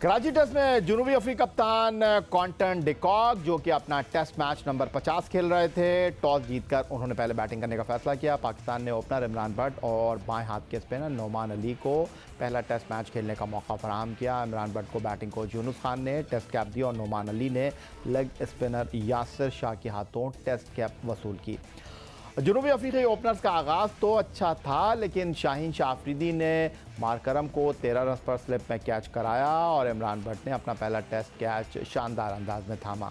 Karachi test में जनूबी Africa कप्तान क्विंटन डी कॉक जो कि अपना टेस्ट मैच नंबर 50 खेल रहे थे, टॉस जीतकर उन्होंने पहले बैटिंग करने का फैसला किया। पाकिस्तान ने ओपनर इमरान भट्ट और बाएं हाथ के स्पिनर नोमान अली को पहला टेस्ट मैच खेलने का मौका फराहम किया। इमरान भट्ट को बैटिंग कोच यूनुस खान ने टेस्ट कैप दी और नोमान अली ने लेग स्पिनर यासिर शाह के हाथों टेस्ट कैप वसूल की। जनूबी अफ्रीकी ओपनर्स का आगाज़ तो अच्छा था, लेकिन शाहीन शाह अफरीदी ने मार्करम को 13 रन पर स्लिप में कैच कराया और इमरान भट्ट ने अपना पहला टेस्ट कैच शानदार अंदाज में थामा।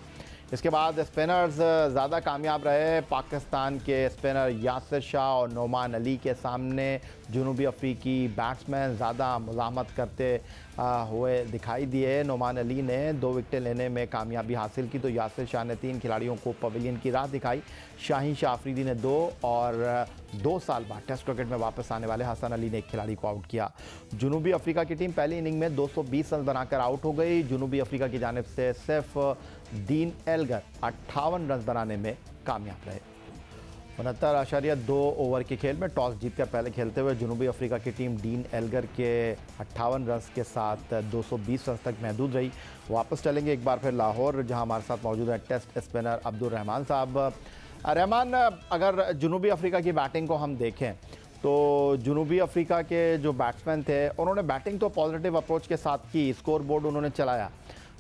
इसके बाद स्पिनर्स ज़्यादा कामयाब रहे। पाकिस्तान के स्पिनर यासिर शाह और नोमान अली के सामने जनूबी अफ्रीकी बैट्समैन ज़्यादा मुज़ाहमत करते हुए दिखाई दिए। नोमान अली ने 2 विकेटें लेने में कामयाबी हासिल की तो यासिर शाह ने 3 खिलाड़ियों को पवेलियन की राह दिखाई। शाहीन शाह अफरीदी ने 2 और 2 साल बाद टेस्ट क्रिकेट में वापस आने वाले हसन अली ने एक खिलाड़ी को आउट किया। जनूबी अफ्रीका की टीम पहली इनिंग में 220 रन बनाकर आउट हो गई। जनूबी अफ्रीका की जानिब से सिर्फ डीन एल्गर 58 रन बनाने में कामयाब रहे। 69.2 ओवर के खेल में टॉस जीतकर पहले खेलते हुए जनूबी अफ्रीका की टीम डीन एल्गर के 58 रन के साथ 220 रन तक महदूद रही। वापस चलेंगे एक बार फिर लाहौर, जहां हमारे साथ मौजूद है टेस्ट स्पिनर अब्दुल रहमान साहब। रहमान, अगर जनूबी अफ्रीका की बैटिंग को हम देखें तो जनूबी अफ्रीका के जो बैट्समैन थे उन्होंने बैटिंग तो पॉजिटिव अप्रोच के साथ की, स्कोर बोर्ड उन्होंने चलाया,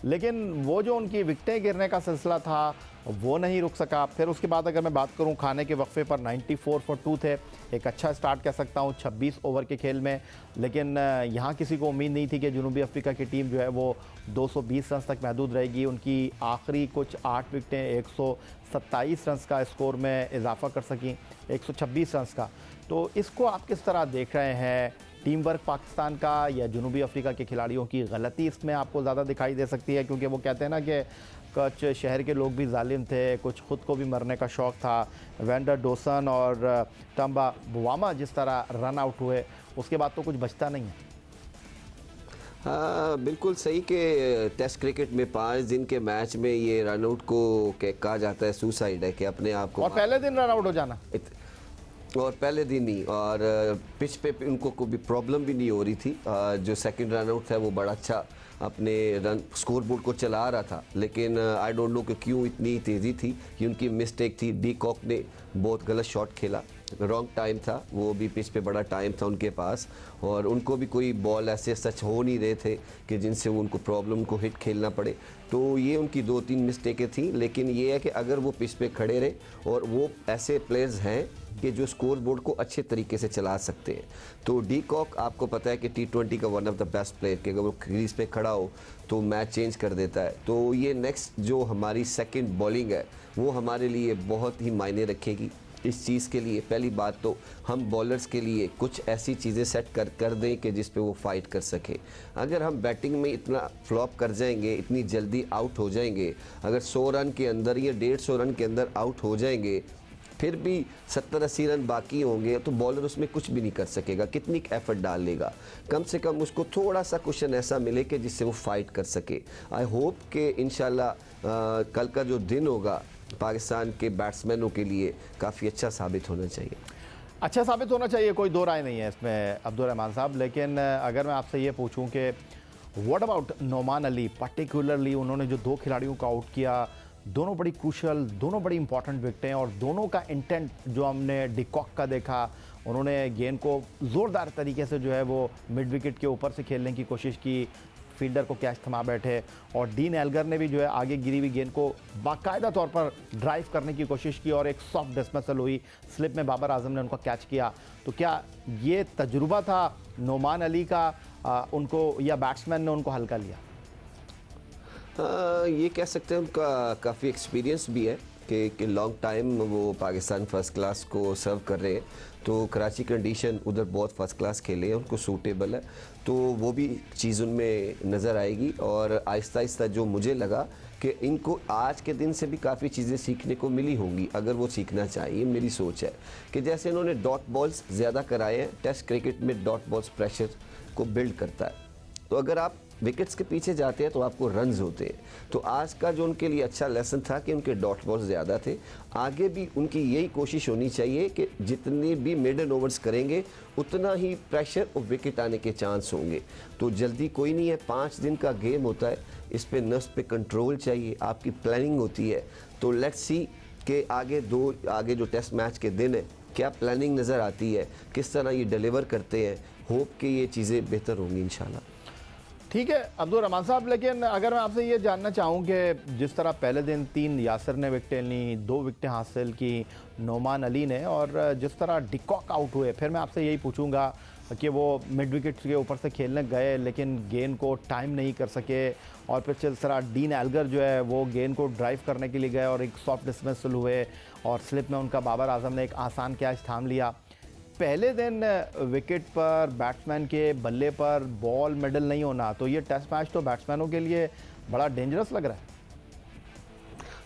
लेकिन वो जो उनकी विकेटें गिरने का सिलसिला था वो नहीं रुक सका। फिर उसके बाद अगर मैं बात करूं खाने के वक्फे पर 94 फॉर 2 थे, एक अच्छा स्टार्ट कह सकता हूं 26 ओवर के खेल में, लेकिन यहां किसी को उम्मीद नहीं थी कि जनूबी अफ्रीका की टीम जो है वो 220 रन तक महदूद रहेगी। उनकी आखिरी कुछ 8 विकेटें 127 रन का स्कोर में इजाफा कर सकें, 126 रन का। तो इसको आप किस तरह देख रहे हैं? टीम वर्क पाकिस्तान का या जनूबी अफ्रीका के खिलाड़ियों की गलती इसमें आपको ज़्यादा दिखाई दे सकती है? क्योंकि वो कहते हैं ना कि कुछ शहर के लोग भी जालिम थे, कुछ ख़ुद को भी मरने का शौक़ था। वेंडर डोसन और टम्बा बुवामा जिस तरह रन आउट हुए, उसके बाद तो कुछ बचता नहीं है। हाँ, बिल्कुल सही कि टेस्ट क्रिकेट में 5 दिन के मैच में ये रन आउट को कहा जाता है सुसाइड है, कि अपने आप को, और पहले दिन रन आउट हो जाना, और पहले दिन ही, और पिच पे उनको कोई भी प्रॉब्लम भी नहीं हो रही थी। जो सेकंड रन आउट था वो बड़ा अच्छा अपने रन स्कोर बोर्ड को चला रहा था, लेकिन आई डोंट नो कि क्यों इतनी तेज़ी थी, कि उनकी मिस्टेक थी। डी कॉक ने बहुत गलत शॉट खेला, रॉन्ग टाइम था, वो भी पिच पे बड़ा टाइम था उनके पास, और उनको भी कोई बॉल ऐसे सच हो नहीं रहे थे कि जिनसे वो उनको प्रॉब्लम को हिट खेलना पड़े। तो ये उनकी 2-3 मिस्टेकें थी, लेकिन ये है कि अगर वो पिच पे खड़े रहे, और वो ऐसे प्लेयर्स हैं कि जो स्कोर बोर्ड को अच्छे तरीके से चला सकते हैं। तो डी कॉक आपको पता है कि T20 का one of the best player, कि अगर वो क्रीज पे खड़ा हो तो मैच चेंज कर देता है। तो ये नेक्स्ट जो हमारी सेकंड बॉलिंग है वो हमारे लिए बहुत ही मायने रखेगी इस चीज़ के लिए। पहली बात तो हम बॉलर्स के लिए कुछ ऐसी चीज़ें सेट कर दें कि जिस पे वो फाइट कर सके। अगर हम बैटिंग में इतना फ्लॉप कर जाएंगे, इतनी जल्दी आउट हो जाएंगे, अगर 100 रन के अंदर या 150 रन के अंदर आउट हो जाएंगे, फिर भी 70-80 रन बाकी होंगे, तो बॉलर उसमें कुछ भी नहीं कर सकेगा, कितनी एफर्ट डाल लेगा। कम से कम उसको थोड़ा सा क्वेश्चन ऐसा मिले कि जिससे वो फाइट कर सके। आई होप कि इंशाल्लाह कल का जो दिन होगा पाकिस्तान के बैट्समैनों के लिए काफ़ी अच्छा साबित होना चाहिए। अच्छा साबित होना चाहिए, कोई दो राय नहीं है इसमें अब्दुल रहमान साहब। लेकिन अगर मैं आपसे ये पूछूं कि what about Noman Ali, particularly उन्होंने जो 2 खिलाड़ियों को आउट किया, दोनों बड़ी क्रूशल, दोनों बड़ी इंपॉर्टेंट विकेटें, और दोनों का इंटेंट जो हमने डी कॉक का देखा, उन्होंने गेंद को ज़ोरदार तरीके से जो है वो मिड विकेट के ऊपर से खेलने की कोशिश की, फील्डर को कैच थमा बैठे, और डीन एल्गर ने भी जो है आगे गिरी हुई गेंद को बाकायदा तौर पर ड्राइव करने की कोशिश की और एक सॉफ्ट डिसमिसल हुई, स्लिप में बाबर आजम ने उनको कैच किया। तो क्या ये तजुर्बा था नोमान अली का उनको, या बैट्समैन ने उनको हल्का लिया? ये कह सकते हैं उनका काफ़ी एक्सपीरियंस भी है कि लॉन्ग टाइम वो पाकिस्तान फर्स्ट क्लास को सर्व कर रहे हैं, तो कराची कंडीशन उधर बहुत फर्स्ट क्लास खेले हैं, उनको सूटेबल है, तो वो भी चीज़ उनमें नज़र आएगी। और आहिस्ता आहिस्ता जो मुझे लगा कि इनको आज के दिन से भी काफ़ी चीज़ें सीखने को मिली होंगी, अगर वो सीखना चाहिए। मेरी सोच है कि जैसे इन्होंने डॉट बॉल्स ज़्यादा कराए हैं, टेस्ट क्रिकेट में डॉट बॉल्स प्रेशर को बिल्ड करता है, तो अगर आप विकेट्स के पीछे जाते हैं तो आपको रन्स होते हैं। तो आज का जो उनके लिए अच्छा लेसन था कि उनके डॉट बॉल्स ज़्यादा थे। आगे भी उनकी यही कोशिश होनी चाहिए कि जितने भी मिडल ओवर्स करेंगे उतना ही प्रेशर और विकेट आने के चांस होंगे। तो जल्दी कोई नहीं है, 5 दिन का गेम होता है, इस पे नर्व्स पे कंट्रोल चाहिए, आपकी प्लानिंग होती है। तो लेट्स सी कि आगे जो टेस्ट मैच के दिन है क्या प्लानिंग नज़र आती है, किस तरह ये डिलीवर करते हैं। होप कि ये चीज़ें बेहतर होंगी इंशाल्लाह। ठीक है अब्दुल रहमान साहब, लेकिन अगर मैं आपसे ये जानना चाहूँ कि जिस तरह पहले दिन 3 यासिर ने विकटें ली, 2 विकटें हासिल की नोमान अली ने, और जिस तरह डिकॉक आउट हुए, फिर मैं आपसे यही पूछूंगा कि वो मिड विकेट के ऊपर से खेलने गए लेकिन गेंद को टाइम नहीं कर सके, और फिर जिस तरह डीन एल्गर जो है वो गेंद को ड्राइव करने के लिए गए और एक सॉफ्ट डिसमिसल हुए और स्लिप में उनका बाबर आजम ने एक आसान कैच थाम लिया। पहले दिन विकेट पर बैट्समैन के बल्ले पर बॉल मिडल नहीं होना, तो ये टेस्ट मैच तो बैट्समैनों के लिए बड़ा डेंजरस लग रहा है।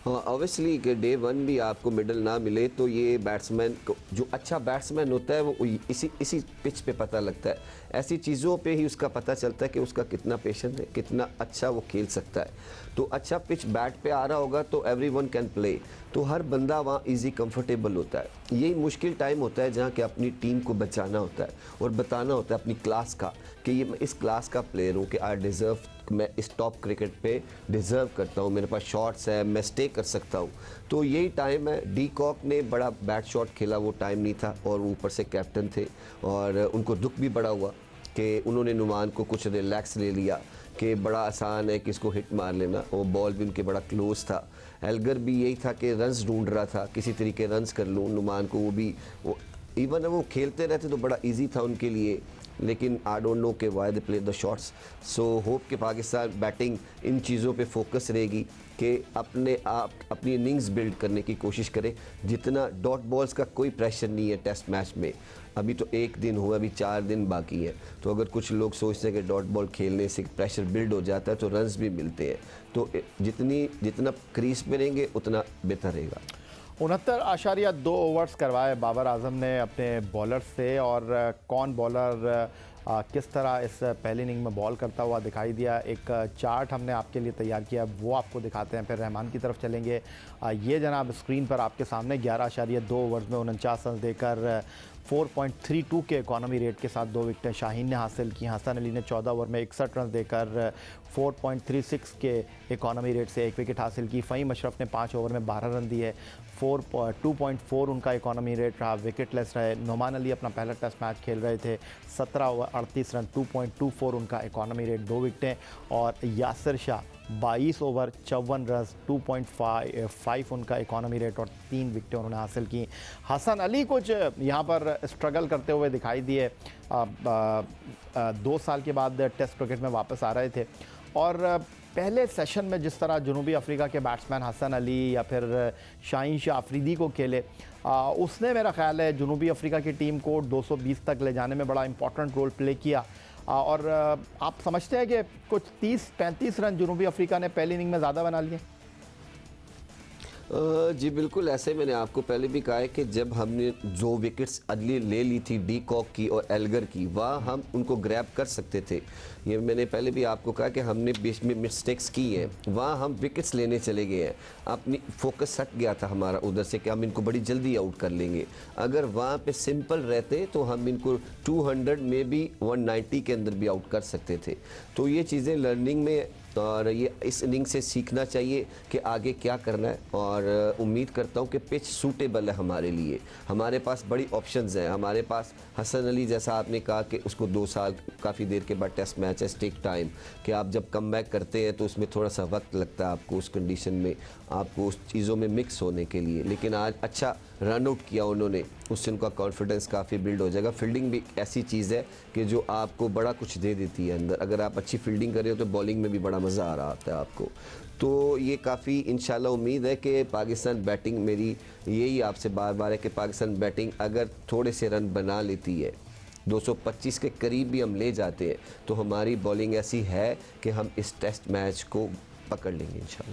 ऑब्वियसली कि डे 1 भी आपको मिडल ना मिले तो ये बैट्समैन को, जो अच्छा बैट्समैन होता है वो इसी पिच पे पता लगता है। ऐसी चीज़ों पे ही उसका पता चलता है कि उसका कितना पेशेंस है, कितना अच्छा वो खेल सकता है। तो अच्छा पिच बैट पे आ रहा होगा तो एवरीवन कैन प्ले, तो हर बंदा वहाँ इजी कंफर्टेबल होता है। यही मुश्किल टाइम होता है जहाँ कि अपनी टीम को बचाना होता है और बताना होता है अपनी क्लास का कि ये मैं इस क्लास का प्लेयर हूँ, कि आई डिज़र्व, मैं इस टॉप क्रिकेट पे डिज़र्व करता हूँ, मेरे पास शॉट्स है, मैं स्टे कर सकता हूँ। तो यही टाइम है। डी कॉक ने बड़ा बैट शॉट खेला, वो टाइम नहीं था, और ऊपर से कैप्टन थे और उनको दुख भी बड़ा हुआ कि उन्होंने नुमान को कुछ रिलैक्स ले लिया कि बड़ा आसान है कि इसको हिट मार लेना, और बॉल भी उनके बड़ा क्लोज था। एल्गर भी यही था कि रन्स ढूंढ रहा था, किसी तरीके रन्स कर लूँ नुमान को, वो इवन वो खेलते रहते तो बड़ा इजी था उनके लिए, लेकिन आई डोंट नो कि why they play the shots. So hope कि पाकिस्तान बैटिंग इन चीज़ों पे फोकस रहेगी कि अपने आप अपनी इनिंग्स बिल्ड करने की कोशिश करे। जितना डॉट बॉल्स का कोई प्रेशर नहीं है टेस्ट मैच में, अभी तो 1 दिन हुआ, अभी 4 दिन बाकी है। तो अगर कुछ लोग सोचते हैं कि डॉट बॉल खेलने से प्रेशर बिल्ड हो जाता है तो रन्स भी मिलते हैं, तो जितना क्रीज में रहेंगे उतना बेहतर रहेगा। 69.2 ओवर्स करवाए बाबर आजम ने अपने बॉलर से, और कौन बॉलर किस तरह इस पहली इनिंग में बॉल करता हुआ दिखाई दिया, एक चार्ट हमने आपके लिए तैयार किया, वो आपको दिखाते हैं, फिर रहमान की तरफ चलेंगे। ये जनाब स्क्रीन पर आपके सामने 11.2 ओवर्स में 49 रन देकर 4.32 के इकॉनमी रेट के साथ 2 विकटें शाहीन ने हासिल की। हसन अली ने 14 ओवर में 61 रन देकर 4.36 के इकॉनमी रेट से 1 विकेट हासिल की। फ़हीम अशरफ ने 5 ओवर में 12 रन दिए, 2.4 उनका इकॉनमी रेट रहा, विकेटलेस रहे। नोमान अली अपना पहला टेस्ट मैच खेल रहे थे, 17 ओवर 38 रन, 2.24 उनका इकॉनमी रेट, 2 विकटें। और यासिर शाह 22 ओवर 54 रन, 2.5 उनका इकॉनमी रेट और 3 विकटें उन्होंने हासिल की। हसन अली कुछ यहाँ पर स्ट्रगल करते हुए दिखाई दिए, 2 साल के बाद टेस्ट क्रिकेट में वापस आ रहे थे, और पहले सेशन में जिस तरह जनूबी अफ्रीका के बैट्समैन हसन अली या फिर शाहीन शाह अफरीदी को खेले, उसने मेरा ख्याल है जनूबी अफ्रीका की टीम को 220 तक ले जाने में बड़ा इंपॉर्टेंट रोल प्ले किया। और आप समझते हैं कि कुछ 30-35 रन जनूबी अफ्रीका ने पहली इनिंग में ज़्यादा बना लिए? जी बिल्कुल, ऐसे मैंने आपको पहले भी कहा है कि जब हमने जो विकेट्स अगली ले ली थी डी कॉक की और एल्गर की, वहाँ हम उनको ग्रैब कर सकते थे। ये मैंने पहले भी आपको कहा कि हमने बीच में मिस्टेक्स की हैं, वहाँ हम विकेट्स लेने चले गए हैं, अपनी फोकस हट गया था हमारा उधर से कि हम इनको बड़ी जल्दी आउट कर लेंगे। अगर वहाँ पे सिंपल रहते तो हम इनको 200 में भी 190 के अंदर भी आउट कर सकते थे। तो ये चीज़ें लर्निंग में, और ये इस इनिंग से सीखना चाहिए कि आगे क्या करना है। और उम्मीद करता हूँ कि पिच सूटेबल है हमारे लिए, हमारे पास बड़ी ऑप्शंस हैं। हमारे पास हसन अली, जैसा आपने कहा कि उसको 2 साल काफ़ी देर के बाद टेस्ट मैच है, टेक टाइम, कि आप जब कम बैक करते हैं तो उसमें थोड़ा सा वक्त लगता है आपको, उस कंडीशन में आपको उस चीज़ों में मिक्स होने के लिए। लेकिन आज अच्छा रन आउट किया उन्होंने, उससे उनका कॉन्फिडेंस काफ़ी बिल्ड हो जाएगा। फील्डिंग भी ऐसी चीज़ है कि जो आपको बड़ा कुछ दे देती है अंदर। अगर आप अच्छी फील्डिंग कर रहे हो तो बॉलिंग में भी बड़ा मज़ा आ रहा होता है आपको। तो ये काफ़ी इंशाल्लाह उम्मीद है कि पाकिस्तान बैटिंग, मेरी यही आपसे बार बार है कि पाकिस्तान बैटिंग अगर थोड़े से रन बना लेती है, 225 के करीब भी हम ले जाते हैं, तो हमारी बॉलिंग ऐसी है कि हम इस टेस्ट मैच को पकड़ लेंगे इंशाल्लाह।